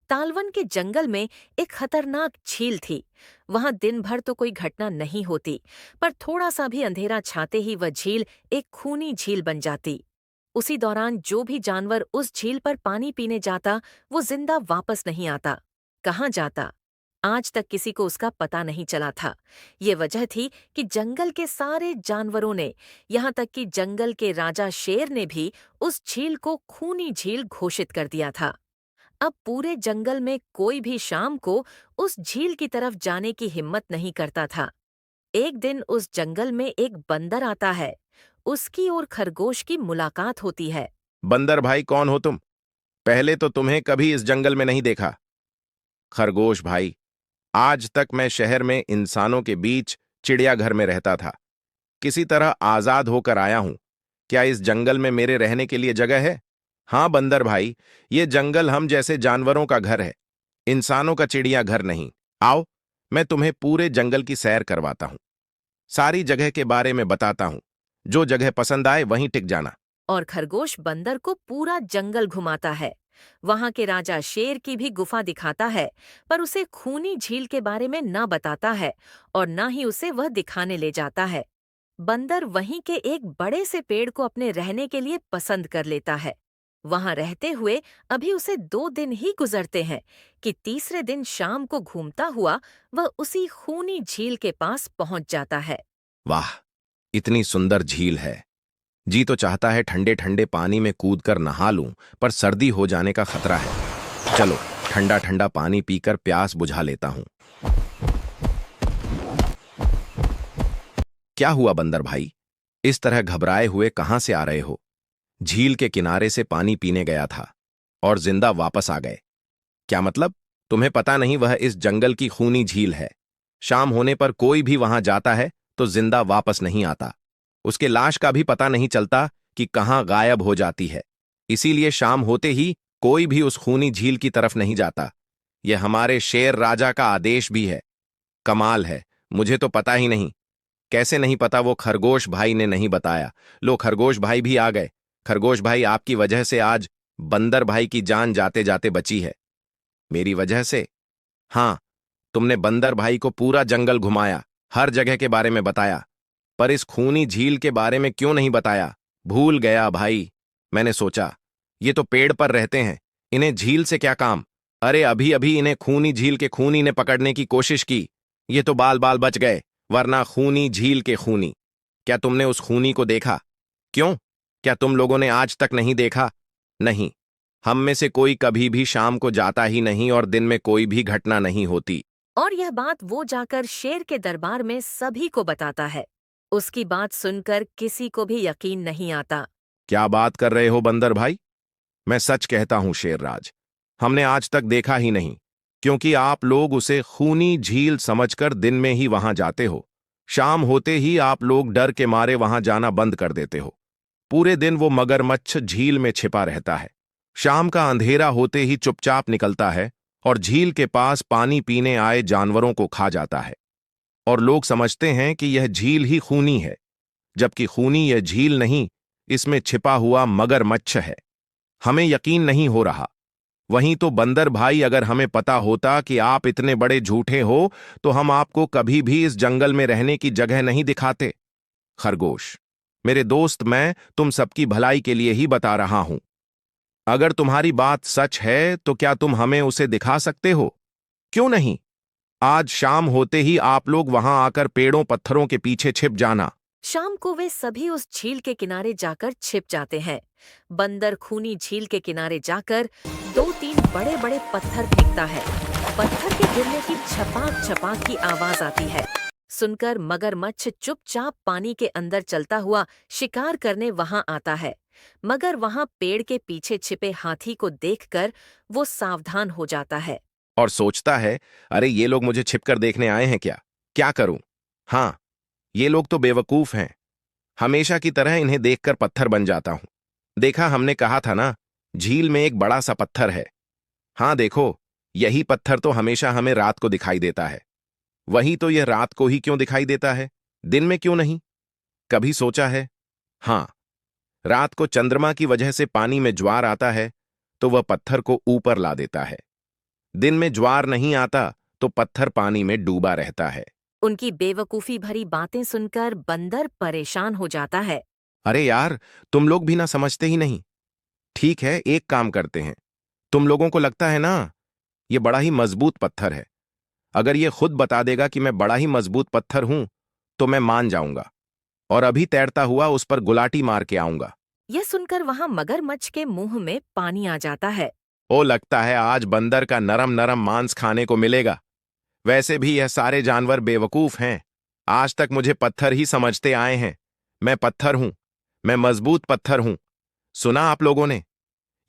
तालवन के जंगल में एक खतरनाक झील थी। वहां दिन भर तो कोई घटना नहीं होती, पर थोड़ा सा भी अंधेरा छाते ही वह झील एक खूनी झील बन जाती। उसी दौरान जो भी जानवर उस झील पर पानी पीने जाता, वो जिंदा वापस नहीं आता। कहाँ जाता, आज तक किसी को उसका पता नहीं चला था। ये वजह थी कि जंगल के सारे जानवरों ने, यहाँ तक कि जंगल के राजा शेर ने भी उस झील को खूनी झील घोषित कर दिया था। अब पूरे जंगल में कोई भी शाम को उस झील की तरफ जाने की हिम्मत नहीं करता था। एक दिन उस जंगल में एक बंदर आता है। उसकी और खरगोश की मुलाकात होती है। बंदर भाई, कौन हो तुम? पहले तो तुम्हें कभी इस जंगल में नहीं देखा। खरगोश भाई, आज तक मैं शहर में इंसानों के बीच चिड़ियाघर में रहता था। किसी तरह आजाद होकर आया हूं। क्या इस जंगल में मेरे रहने के लिए जगह है? हाँ बंदर भाई, ये जंगल हम जैसे जानवरों का घर है, इंसानों का चिड़ियाघर नहीं। आओ, मैं तुम्हें पूरे जंगल की सैर करवाता हूं, सारी जगह के बारे में बताता हूं। जो जगह पसंद आए वहीं टिक जाना। और खरगोश बंदर को पूरा जंगल घुमाता है। वहां के राजा शेर की भी गुफा दिखाता है, पर उसे खूनी झील के बारे में न बताता है और न ही उसे वह दिखाने ले जाता है। बंदर वहीं के एक बड़े से पेड़ को अपने रहने के लिए पसंद कर लेता है। वहां रहते हुए अभी उसे 2 दिन ही गुजरते हैं कि तीसरे दिन शाम को घूमता हुआ वह उसी खूनी झील के पास पहुंच जाता है। वाह, इतनी सुंदर झील है। जी तो चाहता है ठंडे ठंडे पानी में कूदकर नहा लूं, पर सर्दी हो जाने का खतरा है। चलो, ठंडा ठंडा पानी पीकर प्यास बुझा लेता हूं। क्या हुआ बंदर भाई, इस तरह घबराए हुए कहां से आ रहे हो? झील के किनारे से पानी पीने गया था और जिंदा वापस आ गए। क्या मतलब? तुम्हें पता नहीं वह इस जंगल की खूनी झील है। शाम होने पर कोई भी वहां जाता है तो जिंदा वापस नहीं आता। उसके लाश का भी पता नहीं चलता कि कहां गायब हो जाती है। इसीलिए शाम होते ही कोई भी उस खूनी झील की तरफ नहीं जाता। यह हमारे शेर राजा का आदेश भी है। कमाल है, मुझे तो पता ही नहीं। कैसे नहीं पता? वो खरगोश भाई ने नहीं बताया। लो, खरगोश भाई भी आ गए। खरगोश भाई, आपकी वजह से आज बंदर भाई की जान जाते जाते बची है। मेरी वजह से? हाँ, तुमने बंदर भाई को पूरा जंगल घुमाया, हर जगह के बारे में बताया, पर इस खूनी झील के बारे में क्यों नहीं बताया? भूल गया भाई। मैंने सोचा, ये तो पेड़ पर रहते हैं, इन्हें झील से क्या काम? अरे अभी अभी इन्हें खूनी झील के खूनी ने पकड़ने की कोशिश की, ये तो बाल बाल बच गए, वरना खूनी झील के खूनी। क्या तुमने उस खूनी को देखा? क्यों? क्या तुम लोगों ने आज तक नहीं देखा? नहीं, हम में से कोई कभी भी शाम को जाता ही नहीं और दिन में कोई भी घटना नहीं होती। और यह बात वो जाकर शेर के दरबार में सभी को बताता है। उसकी बात सुनकर किसी को भी यकीन नहीं आता। क्या बात कर रहे हो बंदर भाई? मैं सच कहता हूं शेरराज, हमने आज तक देखा ही नहीं, क्योंकि आप लोग उसे खूनी झील समझकर दिन में ही वहां जाते हो। शाम होते ही आप लोग डर के मारे वहां जाना बंद कर देते हो। पूरे दिन वो मगरमच्छ झील में छिपा रहता है। शाम का अंधेरा होते ही चुपचाप निकलता है और झील के पास पानी पीने आए जानवरों को खा जाता है। और लोग समझते हैं कि यह झील ही खूनी है, जबकि खूनी यह झील नहीं, इसमें छिपा हुआ मगरमच्छ है। हमें यकीन नहीं हो रहा। वहीं तो बंदर भाई, अगर हमें पता होता कि आप इतने बड़े झूठे हो तो हम आपको कभी भी इस जंगल में रहने की जगह नहीं दिखाते। खरगोश, मेरे दोस्त, मैं तुम सबकी भलाई के लिए ही बता रहा हूं। अगर तुम्हारी बात सच है तो क्या तुम हमें उसे दिखा सकते हो? क्यों नहीं? आज शाम होते ही आप लोग वहां आकर पेड़ों पत्थरों के पीछे छिप जाना। शाम को वे सभी उस झील के किनारे जाकर छिप जाते हैं। बंदर खूनी झील के किनारे जाकर 2-3 बड़े बड़े पत्थर फेंकता है। पत्थर के गिरने की छपाक छपाक की आवाज आती है। सुनकर मगरमच्छ चुपचाप पानी के अंदर चलता हुआ शिकार करने वहां आता है। मगर वहां पेड़ के पीछे छिपे हाथी को देखकर वो सावधान हो जाता है। और सोचता है, अरे ये लोग मुझे छिपकर देखने आए हैं क्या? क्या करूं? हाँ, ये लोग तो बेवकूफ हैं। हमेशा की तरह इन्हें देखकर पत्थर बन जाता हूं। देखा, हमने कहा था ना, झील में एक बड़ा सा पत्थर है। हाँ देखो, यही पत्थर तो हमेशा हमें रात को दिखाई देता है। वही तो, यह रात को ही क्यों दिखाई देता है, दिन में क्यों नहीं? कभी सोचा है? हाँ, रात को चंद्रमा की वजह से पानी में ज्वार आता है तो वह पत्थर को ऊपर ला देता है। दिन में ज्वार नहीं आता तो पत्थर पानी में डूबा रहता है। उनकी बेवकूफी भरी बातें सुनकर बंदर परेशान हो जाता है। अरे यार, तुम लोग भी ना समझते ही नहीं। ठीक है, एक काम करते हैं। तुम लोगों को लगता है ना ये बड़ा ही मजबूत पत्थर है। अगर ये खुद बता देगा कि मैं बड़ा ही मजबूत पत्थर हूं तो मैं मान जाऊंगा और अभी तैरता हुआ उस पर गुलाटी मार के आऊंगा। यह सुनकर वहां मगरमच्छ के मुंह में पानी आ जाता है। ओ, लगता है आज बंदर का नरम नरम मांस खाने को मिलेगा। वैसे भी यह सारे जानवर बेवकूफ हैं। आज तक मुझे पत्थर ही समझते आए हैं। मैं पत्थर हूं। मैं मजबूत पत्थर हूं। सुना आप लोगों ने?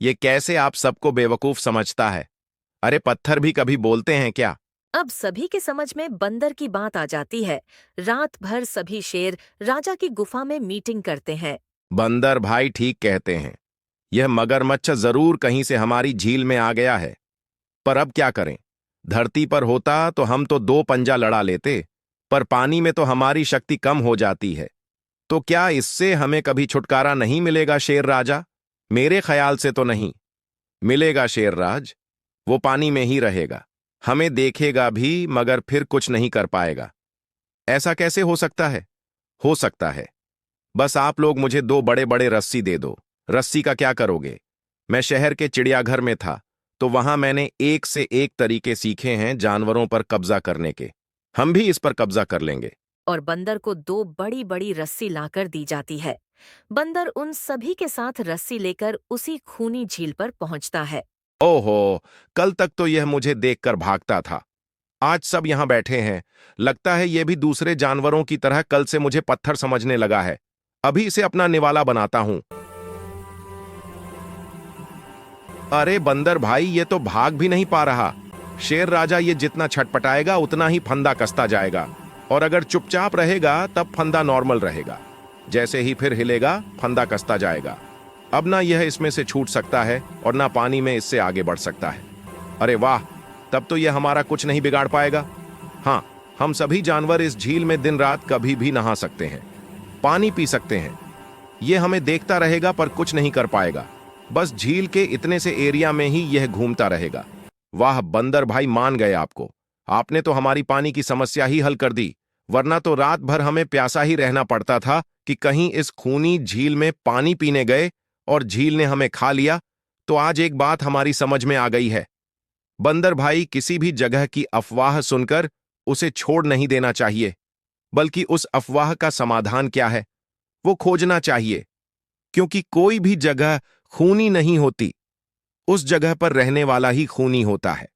ये कैसे आप सबको बेवकूफ समझता है? अरे पत्थर भी कभी बोलते हैं क्या? अब सभी के समझ में बंदर की बात आ जाती है। रात भर सभी शेर राजा की गुफा में मीटिंग करते हैं। बंदर भाई ठीक कहते हैं। यह मगरमच्छ जरूर कहीं से हमारी झील में आ गया है। पर अब क्या करें? धरती पर होता तो हम तो दो पंजा लड़ा लेते, पर पानी में तो हमारी शक्ति कम हो जाती है। तो क्या इससे हमें कभी छुटकारा नहीं मिलेगा शेर राजा? मेरे ख्याल से तो नहीं मिलेगा शेर राज। वो पानी में ही रहेगा, हमें देखेगा भी मगर फिर कुछ नहीं कर पाएगा। ऐसा कैसे हो सकता है? हो सकता है। बस आप लोग मुझे दो बड़े बड़े रस्सी दे दो। रस्सी का क्या करोगे? मैं शहर के चिड़ियाघर में था तो वहां मैंने एक से एक तरीके सीखे हैं जानवरों पर कब्जा करने के। हम भी इस पर कब्जा कर लेंगे। और बंदर को दो बड़ी बड़ी रस्सी लाकर दी जाती है। बंदर उन सभी के साथ रस्सी लेकर उसी खूनी झील पर पहुंचता है। ओहो, कल तक तो यह मुझे देखकर भागता था। आज सब यहां बैठे हैं। लगता है यह भी दूसरे जानवरों की तरह कल से मुझे पत्थर समझने लगा है। अभी इसे अपना निवाला बनाता हूं। अरे बंदर भाई, ये तो भाग भी नहीं पा रहा। शेर राजा ये जितना छटपटाएगा उतना ही फंदा कसता जाएगा, और अगर चुपचाप रहेगा तब फंदा नॉर्मल रहेगा। जैसे ही फिर हिलेगा फंदा कसता जाएगा। अब ना यह इसमें से छूट सकता है और ना पानी में इससे आगे बढ़ सकता है। अरे वाह, तब तो यह हमारा कुछ नहीं बिगाड़ पाएगा। हाँ, हम सभी जानवर इस झील में दिन रात कभी भी नहा सकते हैं, पानी पी सकते हैं। यह हमें देखता रहेगा पर कुछ नहीं कर पाएगा। बस झील के इतने से एरिया में ही यह घूमता रहेगा। वाह बंदर भाई, मान गए आपको। आपने तो हमारी पानी की समस्या ही हल कर दी, वरना तो रात भर हमें प्यासा ही रहना पड़ता था कि कहीं इस खूनी झील में पानी पीने गए और झील ने हमें खा लिया। तो आज एक बात हमारी समझ में आ गई है। बंदर भाई, किसी भी जगह की अफवाह सुनकर उसे छोड़ नहीं देना चाहिए, बल्कि उस अफवाह का समाधान क्या है वो खोजना चाहिए। क्योंकि कोई भी जगह खूनी नहीं होती, उस जगह पर रहने वाला ही खूनी होता है।